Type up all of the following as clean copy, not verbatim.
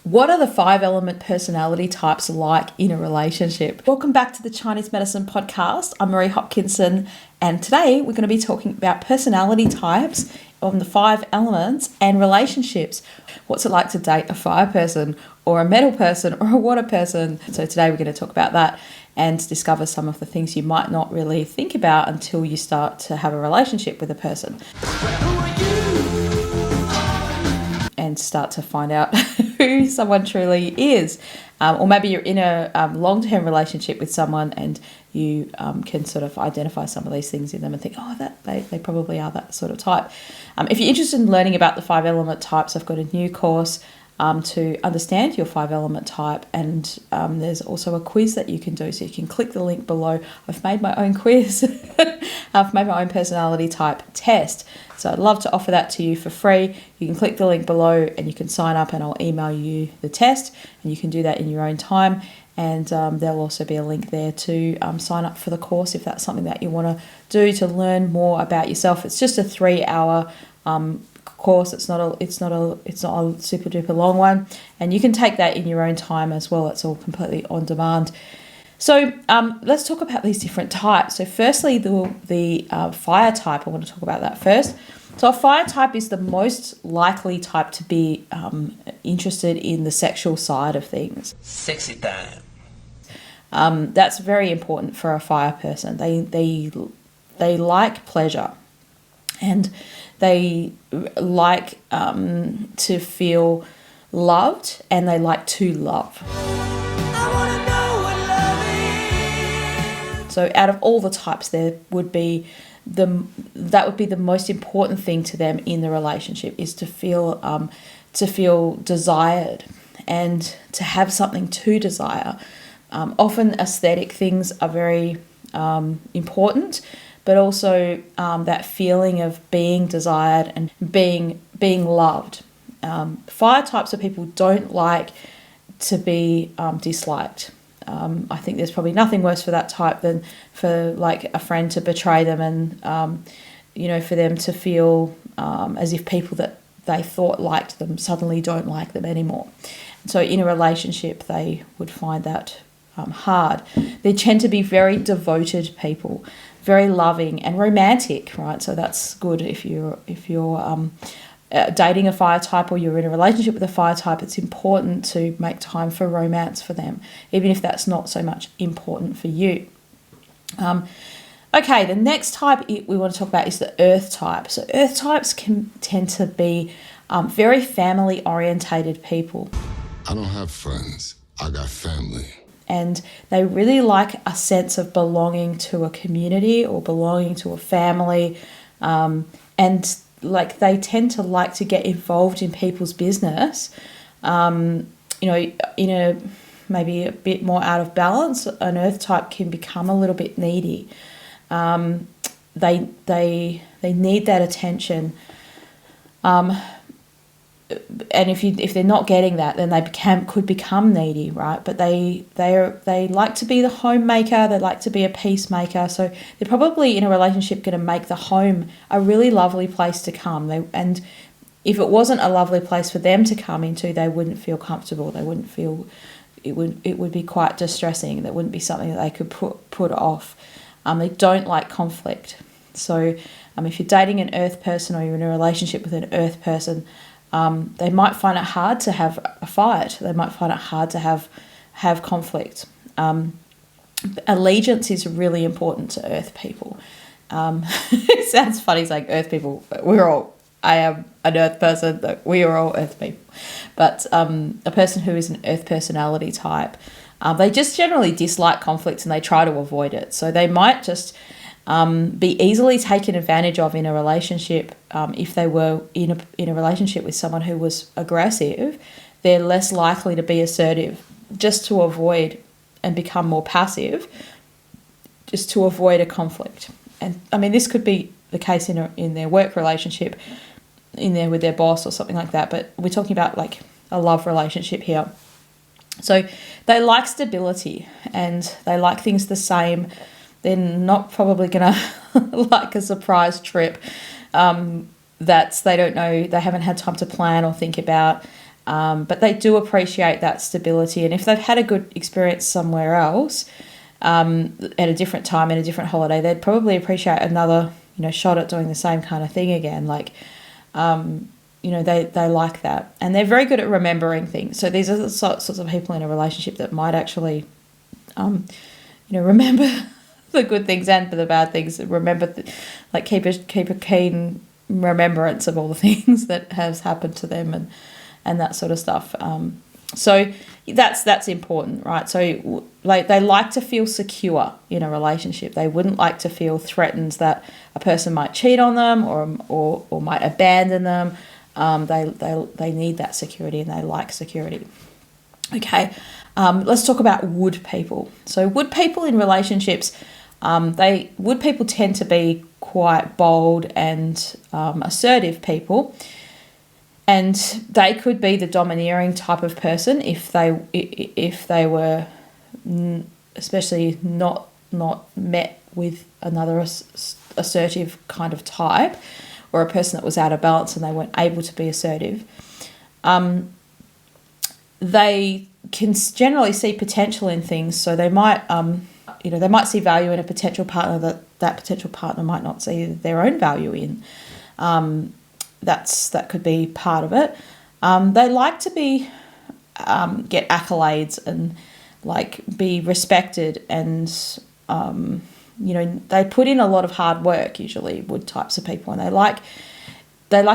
What are the 5-element personality types like in a relationship? Welcome back to the Chinese Medicine Podcast. I'm Marie Hopkinson, and today we're going to be talking about personality types on the 5 elements and relationships. What's it like to date a fire person or a metal person or a water person? So today we're going to talk about that and discover some of the things you might not really think about until you start to have a relationship with a person. And start to find out who someone truly is. Or maybe you're in a long-term relationship with someone and you can sort of identify some of these things in them and think, they probably are that sort of type. If you're interested in learning about the 5-element types, I've got a new course to understand your 5-element type, and there's also a quiz that you can do, so you can click the link below. I've made my own quiz. I've made my own personality type test, so I'd love to offer that to you for free. You can click the link below and you can sign up, and I'll email you the test, and you can do that in your own time. And there'll also be a link there to sign up for the course if that's something that you want to do to learn more about yourself. It's just a 3-hour course. It's not a super duper long one, and you can take that in your own time as well. It's all completely on demand. So let's talk about these different types. So firstly, the fire type. I want to talk about that first. So a fire type is the most likely type to be interested in the sexual side of things. Sexy time. That's very important for a fire person. They like pleasure, and they like to feel loved, and they like to love. I wanna know what love is. So out of all the types, that would be the most important thing to them in the relationship, is to feel desired and to have something to desire. Often aesthetic things are very important, but also that feeling of being desired and being loved. Fire types of people don't like to be disliked. I think there's probably nothing worse for that type than for like a friend to betray them and for them to feel as if people that they thought liked them suddenly don't like them anymore. So in a relationship, they would find that hard. They tend to be very devoted people, very loving and romantic, right? So that's good if you're dating a fire type or you're in a relationship with a fire type. It's important to make time for romance for them, even if that's not so much important for you. Okay, the next type we want to talk about is the earth type. So earth types can tend to be very family orientated people. I don't have friends, I got family. And they really like a sense of belonging to a community or belonging to a family. And like they tend to like to get involved in people's business. In a maybe a bit more out of balance, an earth type can become a little bit needy. They need that attention. And if they're not getting that, then they could become needy, right? But they like to be the homemaker. They like to be a peacemaker. So they're probably in a relationship going to make the home a really lovely place to come. And if it wasn't a lovely place for them to come into, they wouldn't feel comfortable. They wouldn't feel it would be quite distressing. That wouldn't be something that they could put off. They don't like conflict. So if you're dating an earth person or you're in a relationship with an earth person, they might find it hard to have a fight. They might find it hard to have conflict. Allegiance is really important to earth people. It sounds funny saying earth people, but I am an earth person, we are all earth people. But a person who is an earth personality type, they just generally dislike conflict and they try to avoid it. So they might just be easily taken advantage of in a relationship. If they were in a relationship with someone who was aggressive, they're less likely to be assertive, just to avoid and become more passive, just to avoid a conflict. And I mean, this could be the case in their work relationship, in there with their boss or something like that. But we're talking about like a love relationship here. So they like stability and they like things the same. They're not probably going to like a surprise trip that they don't know, they haven't had time to plan or think about. But they do appreciate that stability. And if they've had a good experience somewhere else, at a different time, in a different holiday, they'd probably appreciate another, shot at doing the same kind of thing again. Like, they like that. And they're very good at remembering things. So these are the sorts of people in a relationship that might actually, remember the good things and the bad things. Remember, keep a keen remembrance of all the things that has happened to them and that sort of stuff. So that's important, right? So they like to feel secure in a relationship. They wouldn't like to feel threatened that a person might cheat on them or might abandon them. They need that security, and they like security. Okay, let's talk about wood people. So wood people in relationships, wood people tend to be quite bold and assertive people. And they could be the domineering type of person if they were especially not met with another assertive kind of type, or a person that was out of balance and they weren't able to be assertive. They can generally see potential in things, so they might they might see value in a potential partner that potential partner might not see their own value in. That could be part of it. They like to get accolades and be respected, and they put in a lot of hard work, usually wood types of people, and they like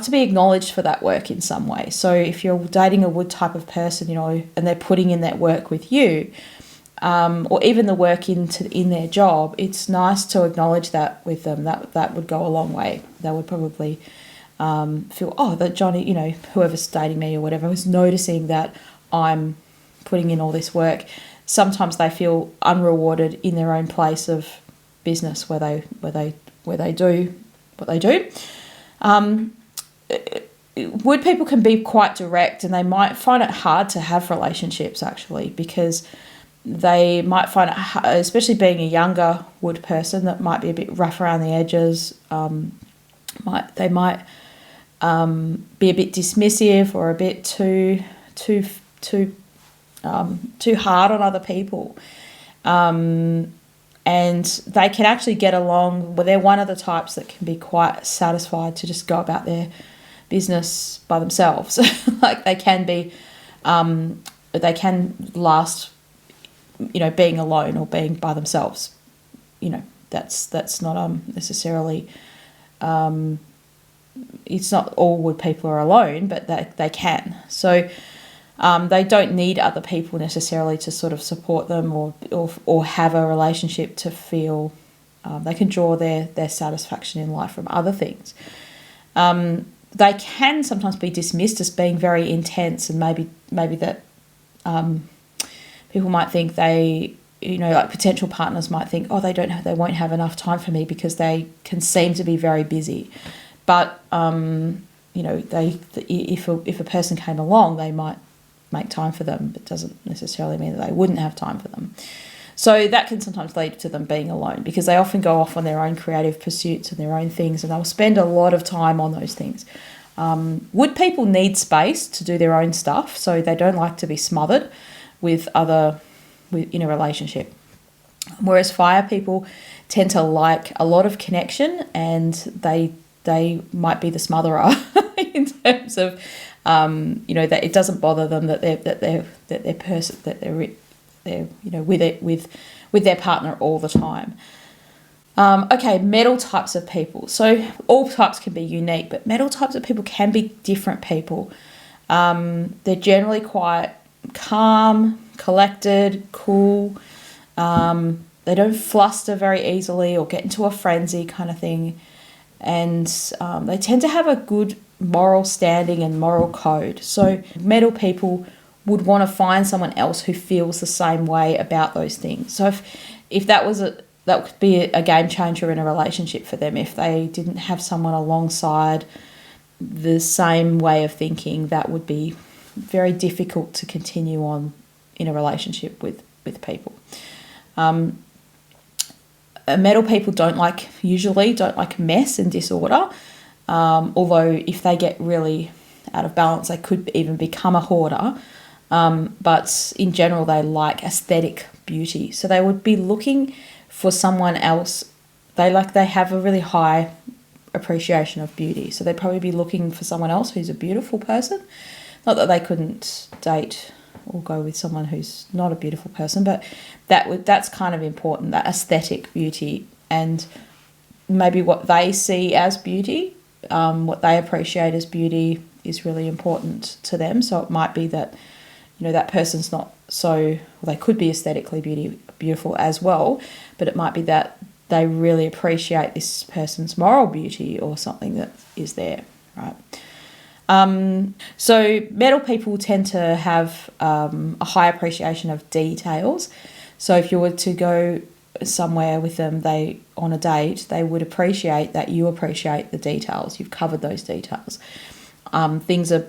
to be acknowledged for that work in some way. So if you're dating a wood type of person, and they're putting in that work with you, or even the work in their job, it's nice to acknowledge that with them. That would go a long way. They would probably feel, that Johnny, whoever's dating me or whatever, is noticing that I'm putting in all this work. Sometimes they feel unrewarded in their own place of business where they do what they do. Wood people can be quite direct, and they might find it hard to have relationships actually, because they might find it, especially being a younger wood person that might be a bit rough around the edges. They might be a bit dismissive or a bit too hard on other people, and they can actually get along. Well, they're one of the types that can be quite satisfied to just go about their business by themselves. They can be, they can last, being alone or being by themselves. That's not necessarily. It's not all wood people are alone, but they can. So they don't need other people necessarily to sort of support them or have a relationship to feel they can draw their satisfaction in life from other things. They can sometimes be dismissed as being very intense, and maybe that people might think potential partners might think, they won't have enough time for me because they can seem to be very busy. But if a person came along, they might make time for them. It doesn't necessarily mean that they wouldn't have time for them. So that can sometimes lead to them being alone, because they often go off on their own creative pursuits and their own things, and they'll spend a lot of time on those things. Wood people need space to do their own stuff, so they don't like to be smothered in a relationship. Whereas fire people tend to like a lot of connection, and they might be the smotherer in terms of that it doesn't bother them that they're with their partner all the time. Metal types of people. So all types can be unique, but metal types of people can be different people. They're generally quite calm, collected, cool. They don't fluster very easily or get into a frenzy kind of thing. And they tend to have a good moral standing and moral code. So metal people would want to find someone else who feels the same way about those things. So if that could be a game changer in a relationship for them. If they didn't have someone alongside the same way of thinking, that would be very difficult to continue on in a relationship with people. Metal people usually don't like mess and disorder, although if they get really out of balance. They could even become a hoarder. But in general, they like aesthetic beauty. So they would be looking for someone else. They have a really high appreciation of beauty. So they'd probably be looking for someone else who's a beautiful person. Not that they couldn't date or go with someone who's not a beautiful person, but that's kind of important, that aesthetic beauty, and maybe what they see as beauty, what they appreciate as beauty is really important to them. So it might be that, that person's not so, well, they could be aesthetically beautiful as well, but it might be that they really appreciate this person's moral beauty or something that is there, right? So metal people tend to have a high appreciation of details. So if you were to go somewhere with them, on a date, they would appreciate that you appreciate the details. You've covered those details. Things are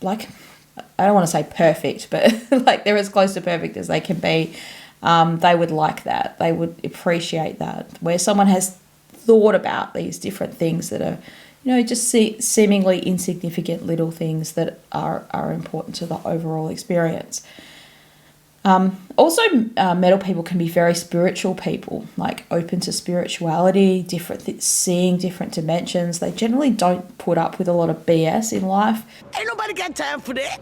like, I don't want to say perfect, but like they're as close to perfect as they can be. They would like that. They would appreciate that. Where someone has thought about these different things that are, just seemingly insignificant little things that are important to the overall experience. Also, metal people can be very spiritual people, like open to spirituality, seeing different dimensions. They generally don't put up with a lot of BS in life. Ain't nobody got time for that.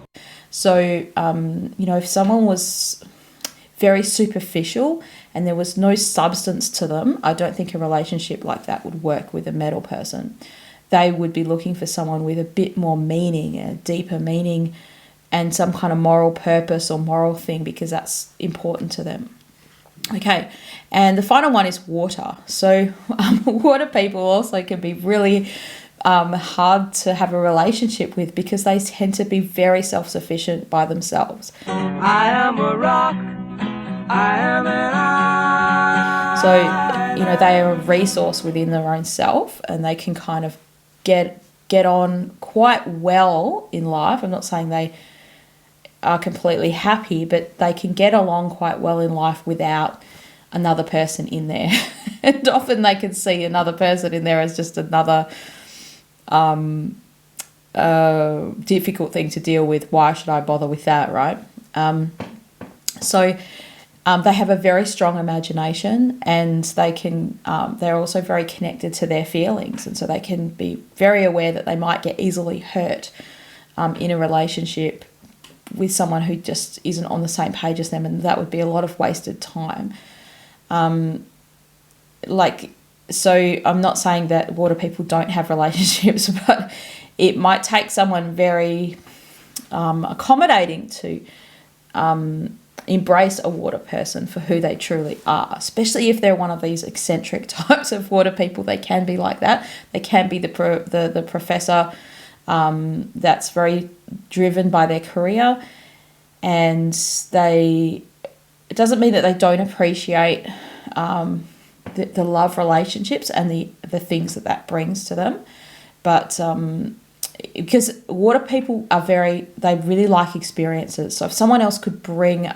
So, if someone was very superficial and there was no substance to them, I don't think a relationship like that would work with a metal person. They would be looking for someone with a bit more meaning, a deeper meaning, and some kind of moral purpose or moral thing, because that's important to them. Okay, and the final one is water. So water people also can be really hard to have a relationship with because they tend to be very self-sufficient by themselves. I am a rock. I am an eye. So, they are a resource within their own self, and they can kind of get on quite well in life. I'm not saying they are completely happy, but they can get along quite well in life without another person in there. And often they can see another person in there as just another difficult thing to deal with. Why should I bother with that, right? So they have a very strong imagination, and they're also very connected to their feelings, and so they can be very aware that they might get easily hurt in a relationship with someone who just isn't on the same page as them, and that would be a lot of wasted time. So I'm not saying that water people don't have relationships, but it might take someone very accommodating to embrace a water person for who they truly are, especially if they're one of these eccentric types of water people. They can be like that. They can be the professor that's very driven by their career, and it doesn't mean that they don't appreciate the love relationships and the things that brings to them, but because water people they really like experiences. So if someone else could bring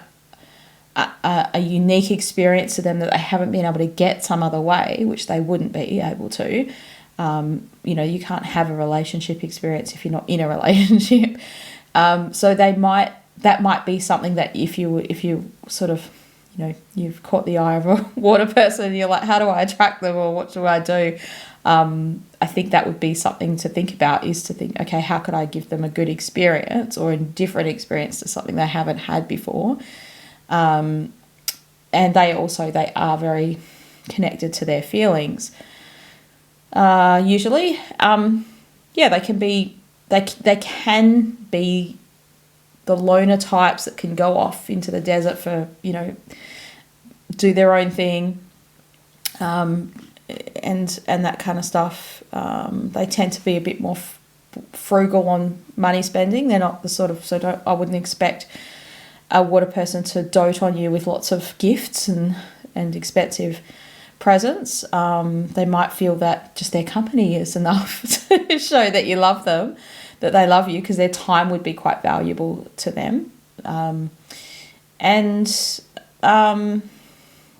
a unique experience to them that they haven't been able to get some other way, which they wouldn't be able to, you can't have a relationship experience if you're not in a relationship. So that might be something that if you sort of, you've caught the eye of a water person and you're like, how do I attract them, or what do I do? I think that would be something to think about, is to think, okay, how could I give them a good experience or a different experience to something they haven't had before? And they are very connected to their feelings. Usually, they can be the loner types that can go off into the desert for, do their own thing, and that kind of stuff. They tend to be a bit more frugal on money spending. They're not the sort of, I wouldn't expect a water person to dote on you with lots of gifts and expensive presents. They might feel that just their company is enough to show that you love them, that they love you, because their time would be quite valuable to them.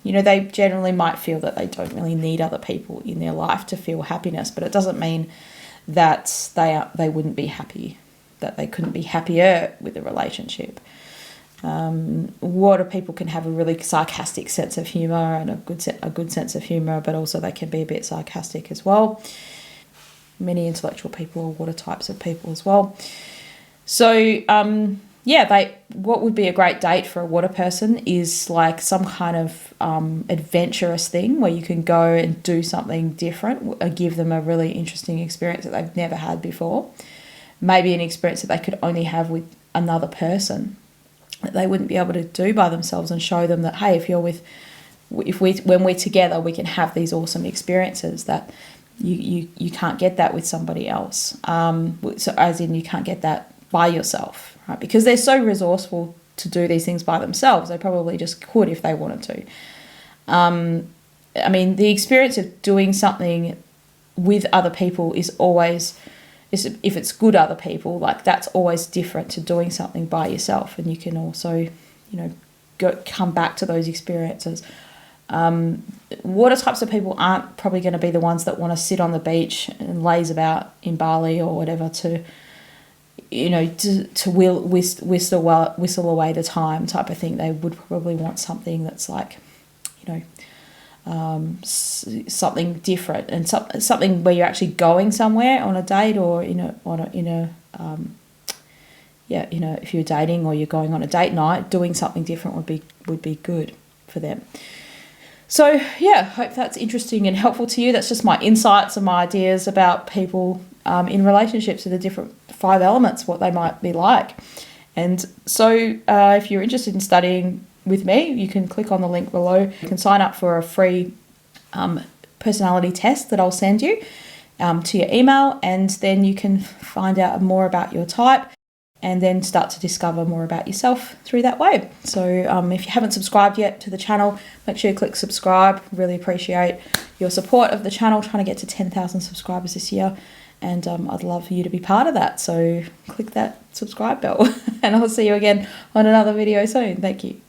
They generally might feel that they don't really need other people in their life to feel happiness, but it doesn't mean that they wouldn't be happy, that they couldn't be happier with the relationship. Water people can have a really sarcastic sense of humour and a good sense of humour, but also they can be a bit sarcastic as well. Many intellectual people are water types of people as well. So what would be a great date for a water person is like some kind of adventurous thing where you can go and do something different, give them a really interesting experience that they've never had before. Maybe an experience that they could only have with another person, that they wouldn't be able to do by themselves, and show them that, hey, when we're together, we can have these awesome experiences that you can't get that with somebody else. So as in, you can't get that by yourself, right? Because they're so resourceful to do these things by themselves. They probably just could if they wanted to. I mean, the experience of doing something with other people is always, if it's good other people, like that's always different to doing something by yourself. And you can also, come back to those experiences. Water types of people aren't probably going to be the ones that want to sit on the beach and laze about in Bali or whatever to whistle away the time type of thing. They would probably want something that's like, something different, and something where you're actually going somewhere on a date, or if you're dating or you're going on a date night, doing something different would be good for them. So hope that's interesting and helpful to you. That's just my insights and my ideas about people in relationships with the different 5 elements, what they might be like. And so if you're interested in studying with me, you can click on the link below. You can sign up for a free personality test that I'll send you to your email, and then you can find out more about your type and then start to discover more about yourself through that way. So if you haven't subscribed yet to the channel, make sure you click subscribe. Really appreciate your support of the channel, trying to get to 10,000 subscribers this year. And I'd love for you to be part of that. So click that subscribe bell and I'll see you again on another video soon. Thank you.